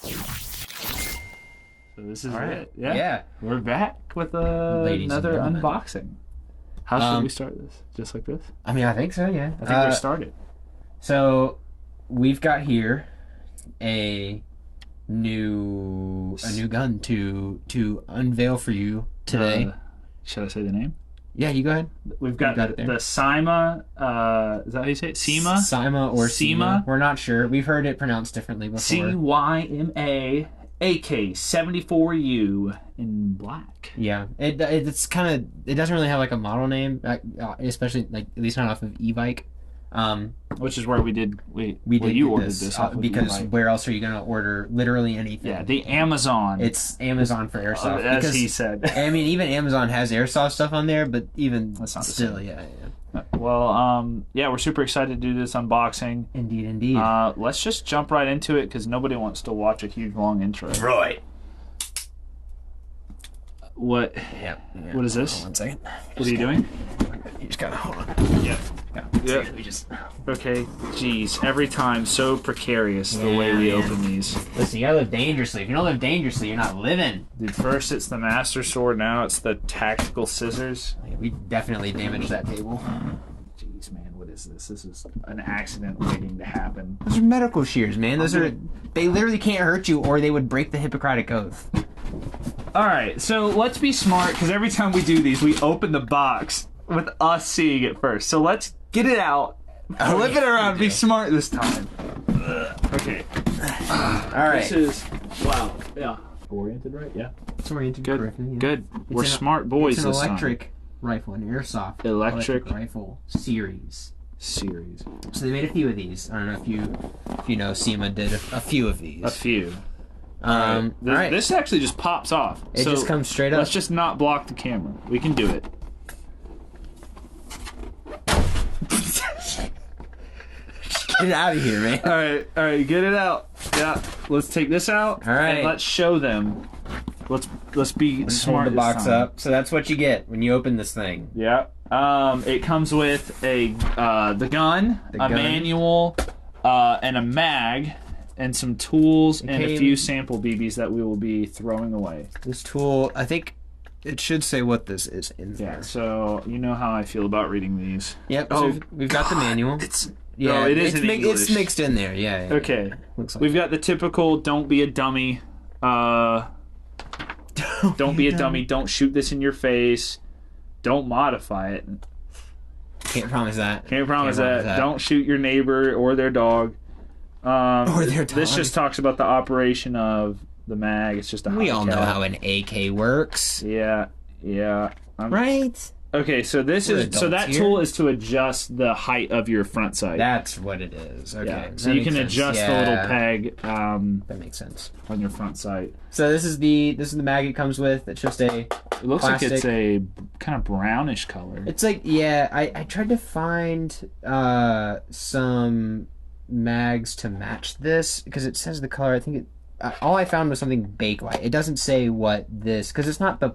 So this is right. it. Yeah. Yeah. We're back with Ladies and another gentlemen. unboxing. How should we start this? Just like this? I mean, I think so, yeah. I think we're started. So, we've got here a new gun to unveil for you today. Should I say the name? Yeah, you go ahead. We've got it there. the Cyma, is that how you say it? Cyma or Cyma. We're not sure. We've heard it pronounced differently before. Cyma Ak74U in black. Yeah, it's kind of, it doesn't really have like a model name, especially like at least not off of e-bike. Which is where you ordered this off of because e-bike. where else are you gonna order literally anything? Yeah, the Amazon. It's Amazon for Airsoft. As he said. I mean, even Amazon has Airsoft stuff on there, but even That's not still, the same. yeah. Well, yeah, we're super excited to do this unboxing. Indeed. Let's just jump right into it because nobody wants to watch a huge long intro. Right. What? Yeah. What is this? Hold on 1 second. What are you doing? You just gotta hold on. Yeah. Yeah. We just. Okay. Jeez. Every time, so precarious the way we open these. Listen, you gotta live dangerously. If you don't live dangerously, you're not living. Dude, first it's the Master Sword, now it's the tactical scissors. We definitely damaged that table. Jeez, man, what is this? This is an accident waiting to happen. Those are medical shears, man. They literally can't hurt you, or they would break the Hippocratic Oath. Alright, so let's be smart, because every time we do these, we open the box with us seeing it first. So let's get it out, flip it around, be smart this time. Okay. Alright. This is, wow, yeah. Oriented right? Yeah. It's oriented Good. correctly. Yeah. Good. We're smart boys It's an this time. electric rifle, an Airsoft Electric rifle series. Series. So they made a few of these. I don't know if you know, Cyma did a few of these. A few. Alright. This actually just pops off. It So just comes straight up. Let's just not block the camera. We can do it. Get it out of here, man. All right, get it out. Yeah, let's take this out. All right. And let's show them. Let's be smart. Hold the box this time. up. So that's what you get when you open this thing. Yeah. It comes with the gun, a gun. manual, and a mag, and some tools, and a few sample BBs that we will be throwing away. This tool, I think it should say what this is in there. Yeah. So you know how I feel about reading these. Yep. Oh, So we've got the manual. No, it is in English. It's mixed in there. Yeah. Okay. Looks like We've got the typical don't be a dummy. Don't be a dummy. Don't shoot this in your face. Don't modify it. Can't promise that. Can't promise that. Don't shoot your neighbor or their dog. Or their dog. This just talks about the operation of the mag. It's just a We all know hot how an AK works. Yeah. Right? Okay, so this We're is adults that here. tool is to adjust the height of your front sight. That's what it is. Okay. Yeah. That So you makes can sense. adjust the little peg That makes sense. on your front sight. So this is the mag it comes with. It's just a It looks plastic. like it's a kind of brownish color. It's like, yeah, I tried to find some mags to match this because it says the color. I think all I found was something bake white. It doesn't say what this, because it's not the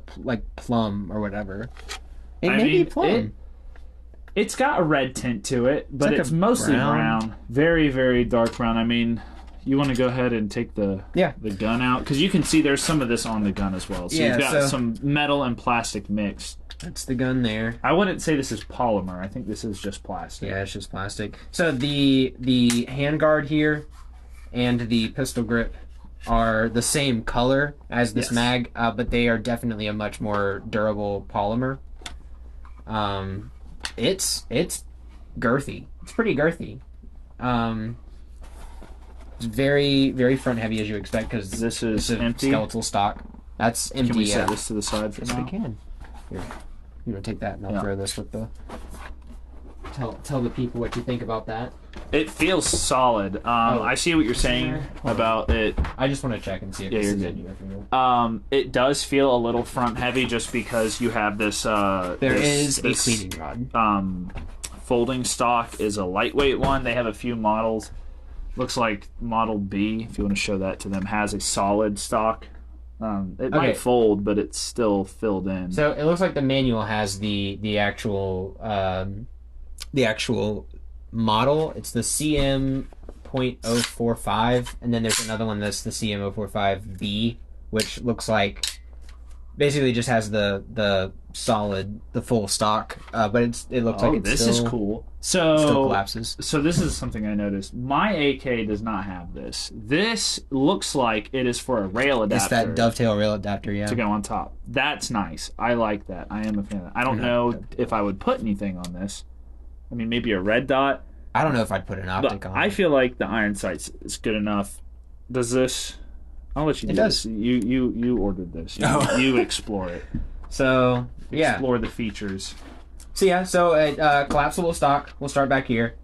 plum or whatever. It may be plum. It's got a red tint to it, but like it's a mostly brown. brown. Very, very dark brown. I mean, you want to go ahead and take the gun out? Because you can see there's some of this on the gun as well. So you've got some metal and plastic mixed. That's the gun there. I wouldn't say this is polymer. I think this is just plastic. Yeah, it's just plastic. So the handguard here and the pistol grip are the same color as this mag, but they are definitely a much more durable polymer. It's girthy. It's pretty girthy. It's very, very front heavy as you expect because This is empty. skeletal stock. That's empty. Can we set this to the side for Yes, now? we can. Here, you want to take that and I'll throw this with the. Tell the people what you think about that. It feels solid. I see what you're saying about it. I just want to check and see if Yeah, this you're is good. in here for you. It does feel a little front heavy just because you have this. There is a cleaning rod. Folding stock is a lightweight one. They have a few models. Looks like Model B, if you want to show that to them, has a solid stock. It might fold, but it's still filled in. So it looks like the manual has the actual model. It's the Cm045 CM045, and then there's another one that's the CM045B, which looks like basically just has the full stock, but it looks like it's this still, is cool. still collapses. So this is something I noticed. My AK does not have this. This looks like it is for a rail adapter. It's that dovetail rail adapter, yeah. To go on top. That's nice. I like that. I am a fan of that. I don't know if I would put anything on this. I mean, maybe a red dot. I don't know if I'd put an optic on. I feel like the iron sights is good enough. Does this? I'll let you do this. You ordered this. You explore it. So yeah, explore the features. So yeah, collapsible stock. We'll start back here.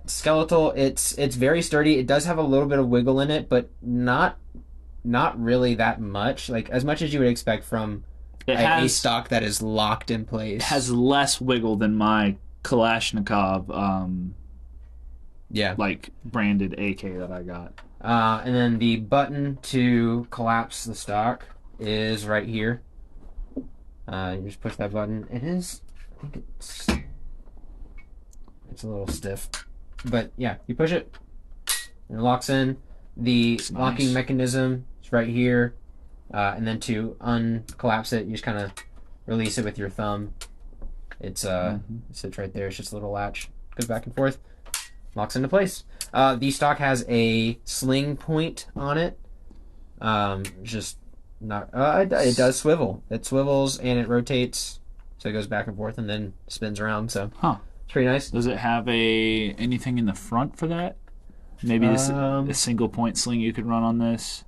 Skeletal. It's very sturdy. It does have a little bit of wiggle in it, but not really that much. Like as much as you would expect from a stock that is locked in place. It has less wiggle than my Kalashnikov, like branded AK that I got. And then the button to collapse the stock is right here. You just push that button. I think it's a little stiff, but yeah, you push it and it locks in. The locking mechanism is right here, and then to uncollapse it, you just kind of release it with your thumb. It sits right there. It's just a little latch, goes back and forth, locks into place. The stock has a sling point on it. Just not. It does swivel. It swivels and it rotates, so it goes back and forth and then spins around. So, it's pretty nice. Does it have anything in the front for that? Maybe a single point sling you could run on this.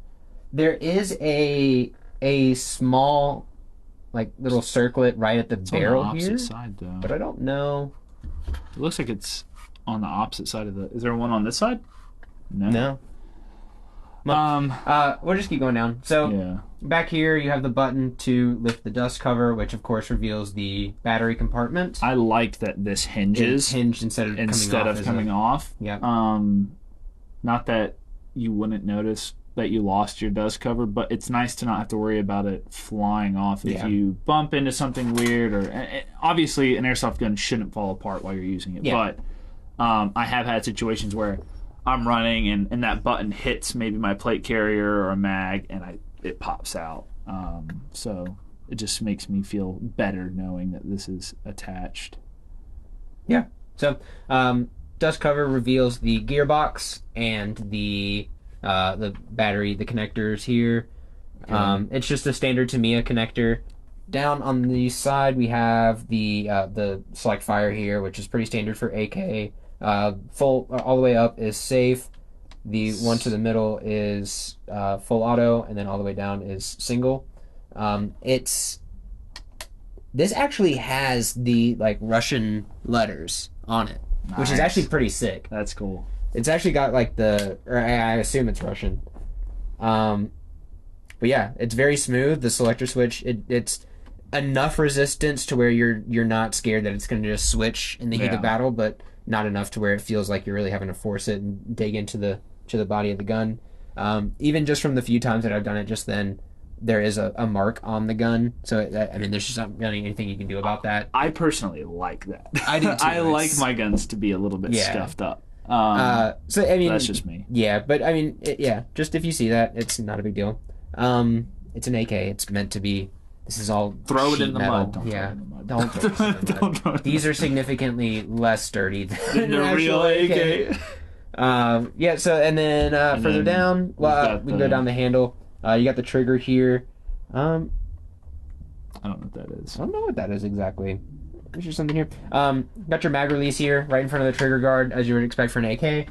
There is a small, like little circlet right at the barrel on the opposite here. Side though, but I don't know. It looks like it's on the opposite side of the. Is there one on this side? No. We'll just keep going down. So back here you have the button to lift the dust cover, which of course reveals the battery compartment. I like that this hinges. It's hinged instead of coming off. Yeah. Not that you wouldn't notice that you lost your dust cover, but it's nice to not have to worry about it flying off if you bump into something weird. Or obviously, an airsoft gun shouldn't fall apart while you're using it. Yeah. But I have had situations where I'm running and that button hits maybe my plate carrier or a mag, and it pops out. So it just makes me feel better knowing that this is attached. Yeah. So dust cover reveals the gearbox and the battery, the connectors here. It's just a standard Tamiya connector. Down on the side we have the select fire here, which is pretty standard for AK. Full all the way up is safe. The one to the middle is full auto, and then all the way down is single. This actually has the like Russian letters on it, which is actually pretty sick. That's cool. It's actually got like or I assume it's Russian. But yeah, it's very smooth. The selector switch, it's enough resistance to where you're not scared that it's going to just switch in the heat of battle, but not enough to where it feels like you're really having to force it and dig into the body of the gun. Even just from the few times that I've done it, just then there is a mark on the gun. So there's just not really anything you can do about that. I personally like that. I do too. I like my guns to be a little bit scuffed up. So I mean, that's just me. Yeah, but I mean, just if you see that, it's not a big deal. It's an AK. It's meant to be. This is all throw it in the metal. mud. Don't throw it in the mud. Don't throw it in the mud. These are significantly less sturdy than the real AK. So and then further down, we can go down the handle. You got the trigger here. I don't know what that is. I don't know what that is exactly. There's just something here. Got your mag release here, right in front of the trigger guard, as you would expect for an AK.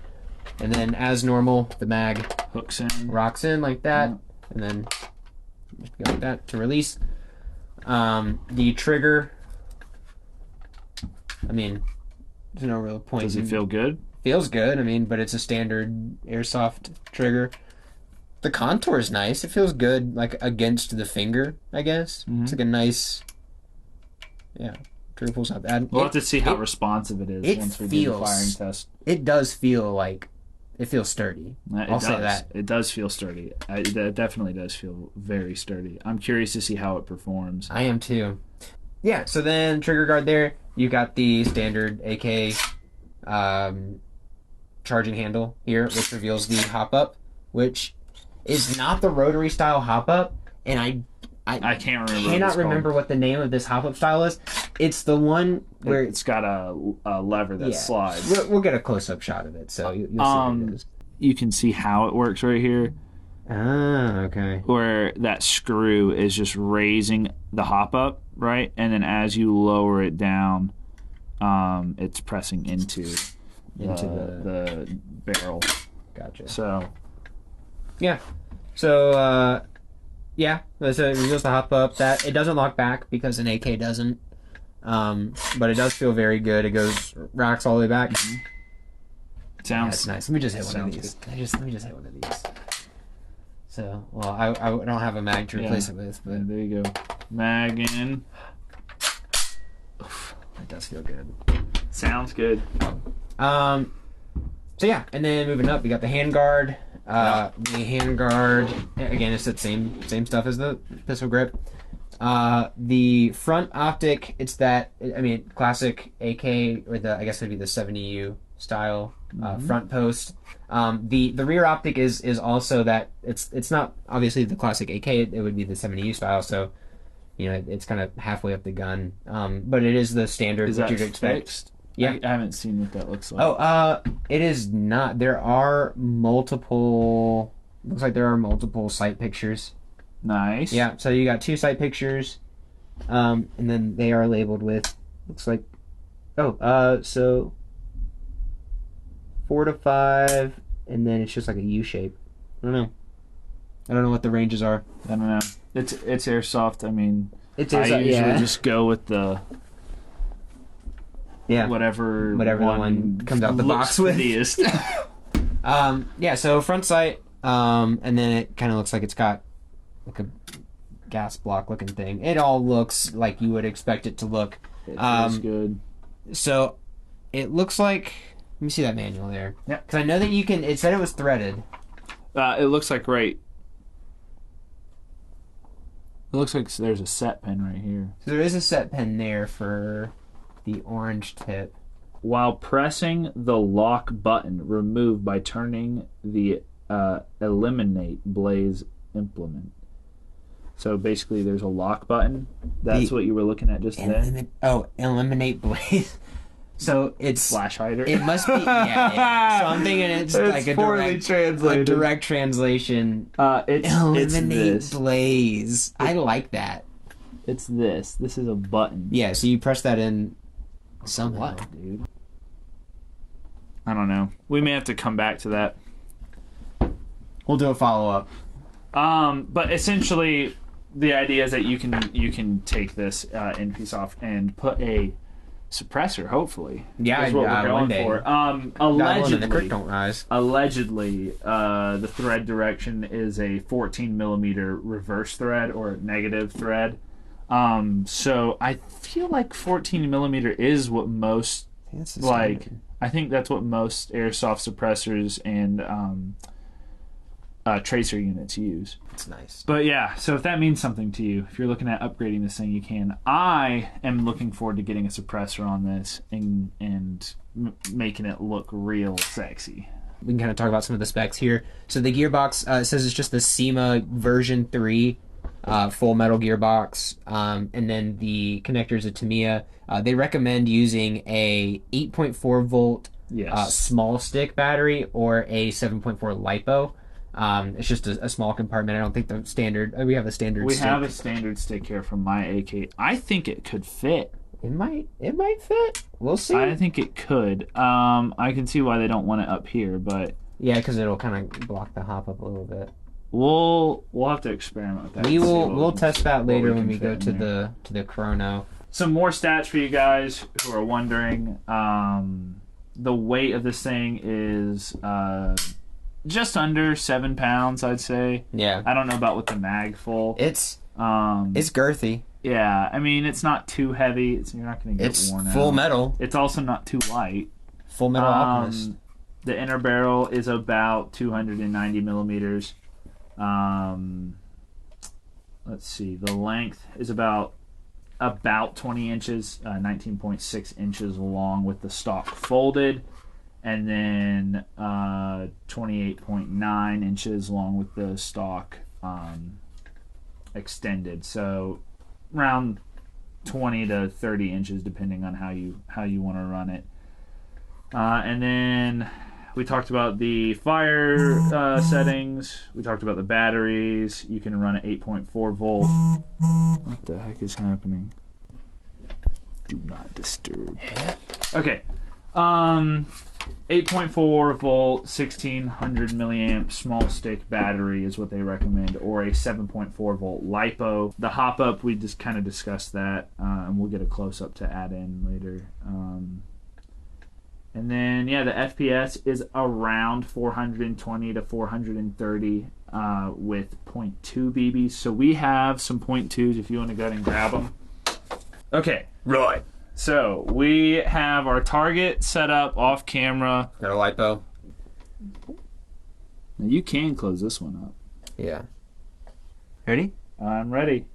And then, as normal, the mag hooks in, rocks in like that, and then just go like that to release. The trigger. I mean, there's no real point. Does it feel good? Feels good. I mean, but it's a standard airsoft trigger. The contour is nice. It feels good, like against the finger, I guess. Mm-hmm. It's like a nice, trigger pull's not bad. We'll have to see how responsive it is once we do the firing test. It does feel like it feels sturdy. I'll say that. It does feel sturdy. It definitely does feel very sturdy. I'm curious to see how it performs. I am too. Yeah. So then trigger guard there. You got the standard AK charging handle here, which reveals the hop-up, which is not the rotary style hop-up, and I can't remember. Cannot remember what the name of this hop-up style is. It's the one where it's got a lever that slides. We'll get a close-up shot of it, so you'll see what it is. You can see how it works right here. Ah, okay. Where that screw is just raising the hop-up, right? And then as you lower it down, it's pressing into the barrel. Gotcha. So, yeah. So, yeah, so it reveals the hop-up. That it doesn't lock back because an AK doesn't, but it does feel very good. It rocks all the way back. Mm-hmm. That's nice. Let me just hit one of these. Let me just hit one of these. So, well, I don't have a mag to replace it with, but there you go. Mag in. It does feel good. Sounds good. So yeah, and then moving up, we got the handguard. The handguard, again, it's the same stuff as the pistol grip. The front optic, it's that, I mean, classic AK, or I guess it would be the 70U style front post. The rear optic is also that, it's not obviously the classic AK, it would be the 70U style, so, you know, it's kind of halfway up the gun. But it is the standard what you'd expect. Fixed? Yeah. I haven't seen what that looks like. Oh, it is not. There are multiple. Looks like there are multiple sight pictures. Nice. Yeah. So you got 2 sight pictures, and then they are labeled with. Looks like. So 4 to 5, and then it's just like a U shape. I don't know what the ranges are. I don't know. It's Airsoft. I mean, I usually just go with the. Yeah. Whatever the one comes out the box with. Yeah, so front sight, and then it kind of looks like it's got like a gas block looking thing. It all looks like you would expect it to look. It feels good. So it looks like, let me see that manual there. Yeah. Because I know that you can, it said it was threaded. It looks like It looks like there's a set pin right here. So there is a set pin there for the orange tip. While pressing the lock button, remove by turning the eliminate blaze implement. So basically there's a lock button. That's what you were looking at just then? Eliminate blaze. So it's flash hider. It must be, yeah. So I'm thinking it's like a direct translation. Eliminate this. blaze. I like that. It's this. This is a button. Yeah, so you press that in somehow. What, dude? I don't know. We may have to come back to that. We'll do a follow-up. But essentially, the idea is that you can take this end piece off and put a suppressor, hopefully. Yeah, is what we're going for. Allegedly, the creek don't rise. Allegedly, the thread direction is a 14mm reverse thread or negative thread. So I feel like 14mm is what most I think that's what most airsoft suppressors and tracer units use. It's nice. But yeah, so if that means something to you, if you're looking at upgrading this thing, you can. I am looking forward to getting a suppressor on this and making it look real sexy. We can kind of talk about some of the specs here. So the gearbox, it says it's just the Cyma version 3 full metal gearbox, and then the connectors of Tamiya. They recommend using a 8.4 volt small stick battery or a 7.4 LiPo. It's just a small compartment. I don't think the standard. We have a standard. We stick. have a standard stick here from my AK. I think it could fit. It might fit. We'll see. I think it could. I can see why they don't want it up here, but yeah, because it'll kind of block the hop up a little bit. We'll have to experiment with that. We'll test that later when we go to the chrono. Some more stats for you guys who are wondering. The weight of this thing is just under 7 pounds, I'd say. Yeah. I don't know about with the mag full. It's girthy. Yeah, I mean it's not too heavy. You're not going to get worn out. It's full metal. It's also not too light. Full metal Alchemist. The inner barrel is about 290 millimeters. Let's see. The length is about 20 inches, 19.6 inches long with the stock folded. and then 28.9 inches along with the stock extended. So around 20 to 30 inches depending on how you want to run it. And then we talked about the fire settings. We talked about the batteries. You can run at 8.4 volt. What the heck is happening? Do not disturb. Okay. 8.4 volt, 1600 milliamp small stick battery is what they recommend, or a 7.4 volt LiPo. The hop up, we just kind of discussed that, and we'll get a close up to add in later. And then, yeah, the FPS is around 420 to 430 with 0.2 BBs. So we have some 0.2s if you want to go ahead and grab them. Okay, right. So we have our target set up off camera. Got a LiPo. Now you can close this one up. Yeah. Ready? I'm ready.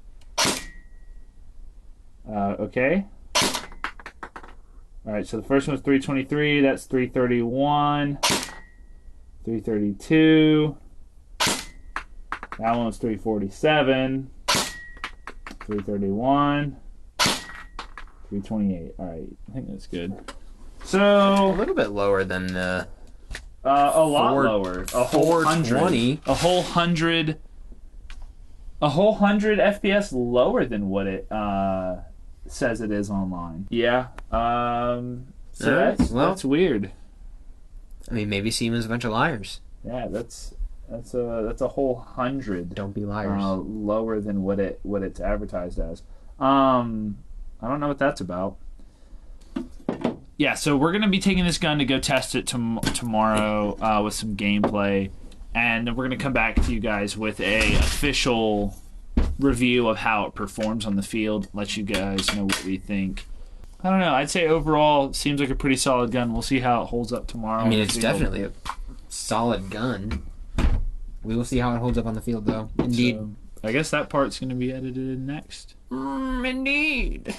Okay. All right, so the first one was 323. That's 331. 332. That one was 347. 331. 328. All right, I think that's good. So A little bit lower than the... a lot lower. A whole 420. A whole 100. A whole 100 FPS lower than what it says it is online. Yeah. So that's weird. I mean, maybe Cyma's a bunch of liars. Yeah, that's a whole 100. Don't be liars. Lower than what it's advertised as. I don't know what that's about. Yeah, so we're going to be taking this gun to go test it tomorrow with some gameplay, and then we're going to come back to you guys with a official review of how it performs on the field, let you guys know what we think. I don't know. I'd say overall it seems like a pretty solid gun. We'll see how it holds up tomorrow. I mean, it's definitely a solid gun. We will see how it holds up on the field, though. Indeed. So, I guess that part's going to be edited in next. Indeed.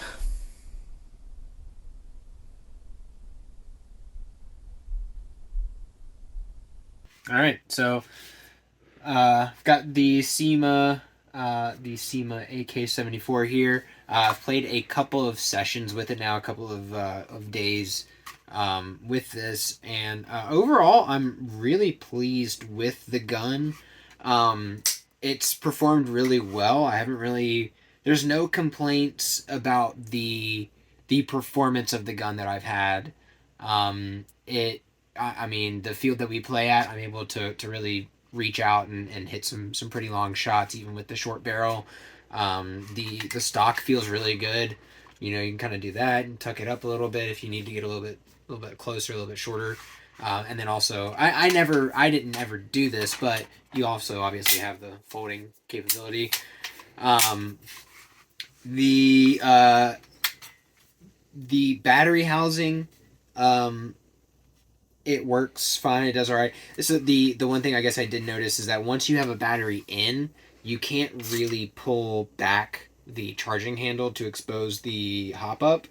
All right, so I've got the Cyma Ak74 here. I've played a couple of sessions with it now, a couple of days with this, and overall, I'm really pleased with the gun. It's performed really well. There's no complaints about the performance of the gun that I've had. I mean, the field that we play at, I'm able to really reach out and hit some pretty long shots, even with the short barrel. The stock feels really good. You know, you can kind of do that and tuck it up a little bit if you need to get a little bit closer, a little bit shorter. And then also, I didn't ever do this, but you also obviously have the folding capability. The battery housing, it works fine. It does all right. So the one thing I guess I did notice is that once you have a battery in, you can't really pull back the charging handle to expose the hop up.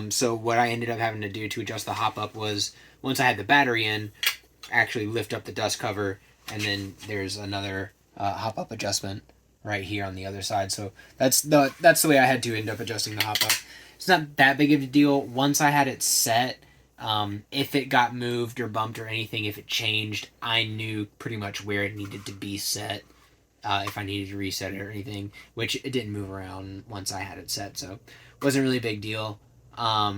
So what I ended up having to do to adjust the hop up was, once I had the battery in, actually lift up the dust cover, and then there's another hop up adjustment right here on the other side. So that's the way I had to end up adjusting the hop up. It's not that big of a deal. Once I had it set, if it got moved or bumped or anything, if it changed, I knew pretty much where it needed to be set. If I needed to reset it or anything, which it didn't move around once I had it set, so it wasn't really a big deal. I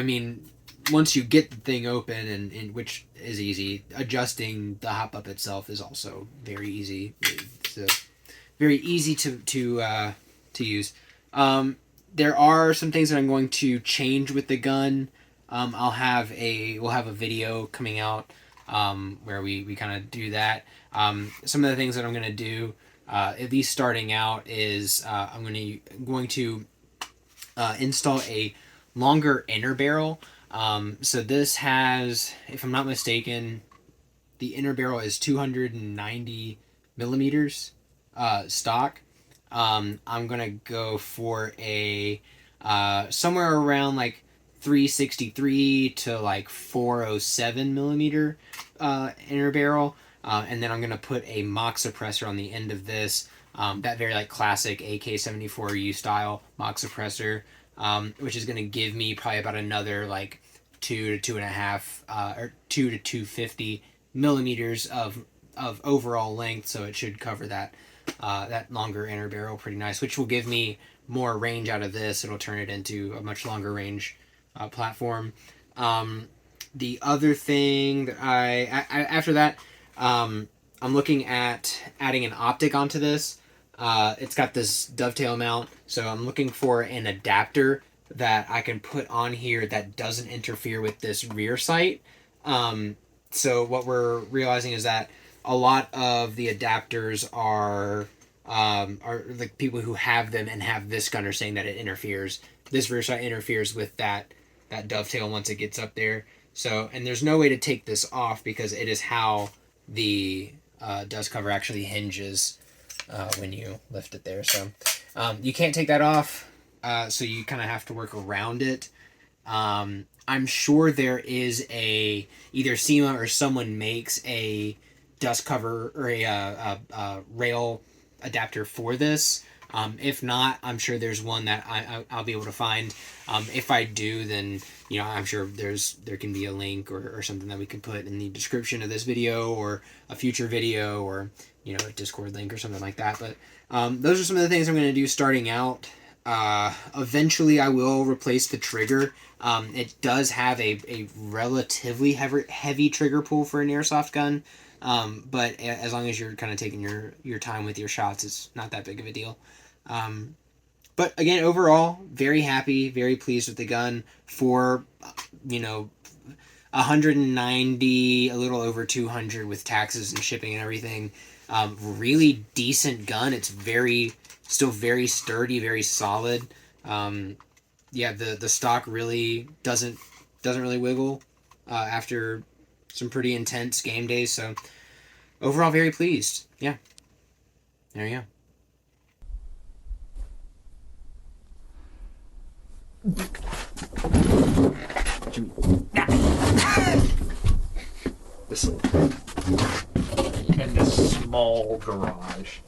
mean, once you get the thing open, and which is easy, adjusting the hop up itself is also very easy. It's very easy to use. There are some things that I'm going to change with the gun. We'll have a video coming out where we kind of do that. Some of the things that I'm going to do, at least starting out, is I'm going to install a longer inner barrel. So this has, if I'm not mistaken, the inner barrel is 290 millimeters stock. I'm going to go for a somewhere around like 363 to like 407 millimeter inner barrel, and then I'm gonna put a mock suppressor on the end of this, that very like classic AK74U style mock suppressor, which is gonna give me probably about another like 2 to 2.5 or 2 to 250 millimeters of overall length, so it should cover that longer inner barrel pretty nice, which will give me more range out of this. It'll turn it into a much longer range platform. The other thing that I after that, I'm looking at adding an optic onto this. It's got this dovetail mount, so I'm looking for an adapter that I can put on here that doesn't interfere with this rear sight. So what we're realizing is that a lot of the adapters are like people who have them and have this gun are saying that it interferes. This rear sight interferes with that dovetail once it gets up there. So, and there's no way to take this off because it is how the dust cover actually hinges when you lift it there. So you can't take that off, so you kind of have to work around it. I'm sure there is either Cyma or someone makes a dust cover or a rail adapter for this. If not, I'm sure there's one that I'll be able to find. If I do, then I'm sure there can be a link or something that we can put in the description of this video or a future video, or a Discord link or something like that. But those are some of the things I'm going to do starting out. Eventually I will replace the trigger. It does have a relatively heavy trigger pull for an airsoft gun, but as long as you're kind of taking your time with your shots, it's not that big of a deal. But again, overall, very happy, very pleased with the gun. For 190, a little over 200 with taxes and shipping and everything. Really decent gun. It's still very sturdy, very solid. The stock really doesn't really wiggle after some pretty intense game days. So overall, very pleased. Yeah, there you go. This in this small garage.